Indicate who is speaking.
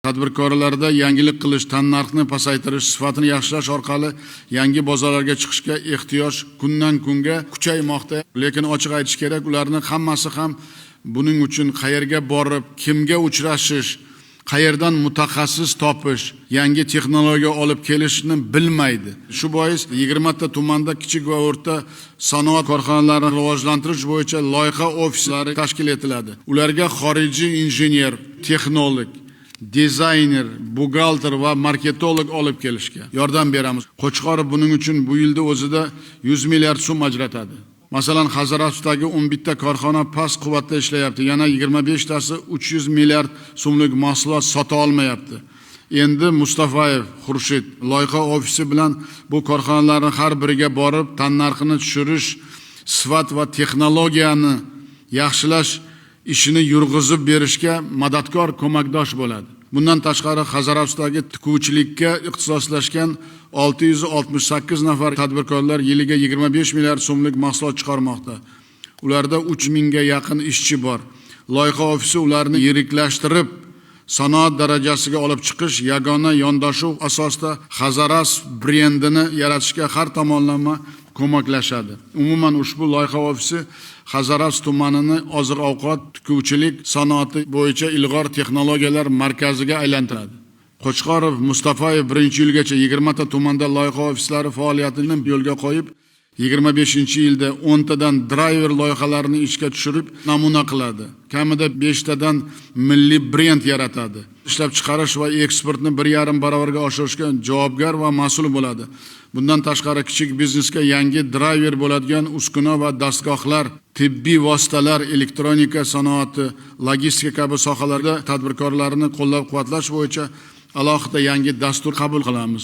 Speaker 1: Tadbirkorlarda yangilik qilish, tannarxni pasaytirish, sifatini yaxshilash orqali yangi bozorlarga chiqishga ehtiyoj kundan kunga kuchaymoqda. Lekin ochiq aytish kerak, ularning hammasi ham buning uchun qayerga borib, kimga uchrashish, qayerdan mutaxassis topish, yangi texnologiya olib kelishni bilmaydi. Shu bois 20 ta tumanda kichik va o'rta sanoat korxonalarini rivojlantirish bo'yicha loyiha ofislari tashkil etiladi. Ularga xorijiy injener, texnolog, dizayner, buxgalter va marketolog olib kelishga yordam beramiz. Qo'chqorov buning uchun bu yilda o'zida 100 milliard so'm ajratadi. Masalan, Hazaratovdagi 11 ta korxona past quvvatda ishlayapti. Yana 25 tasi 300 milliard so'mlik mahsulot sota olmayapti. Endi Mustafayev Xurshid loyiha ofisi bilan bu korxonalarning har biriga borib, tannarxini tushirish, sifat va texnologiyani yaxshilash ishini yurg'izib berishga madadkor ko'makdosh bo'ladi. Bundan tashqari Hazaratovdagi tikuvchilikka ixtisoslashgan 668 nafar tadbirkorlar yiliga 25 milliard so'mlik mahsulot chiqarmoqda. Ularda 3000 ga yaqin ishchi bor. Loyiha ofisi ularni yiriklashtirib, sanoat darajasiga olib chiqish, yagona yondashuv asosida Hazaras brendini yaratishga har tomonlama ko'maklashadi. Umuman ushbu loyiha ofisi Hazaras tumanini oziq-ovqat, tikuvchilik sanoati bo'yicha ilg'or texnologiyalar markaziga aylantiradi. Qo'chqorov Mustafayev 1-yilgacha 20 ta tumanda loyiha ofislari faoliyatini yo'lga qo'yib, 25-yilda 10 tadan driver loyihalarini ishga tushirib, namuna qiladi. Kamida 5 tadan milliy brend yaratadi. Ishlab chiqarish va eksportni 1,5 barobarga oshirishga javobgar va mas'ul bo'ladi. Bundan tashqari kichik biznesga yangi driver bo'ladigan uskuna va dastgohlar, tibbiy vositalar, elektronika sanoati, logistika kabi sohalarda tadbirkorlarni qo'llab-quvvatlash bo'yicha alohida yangi dastur qabul qilamiz.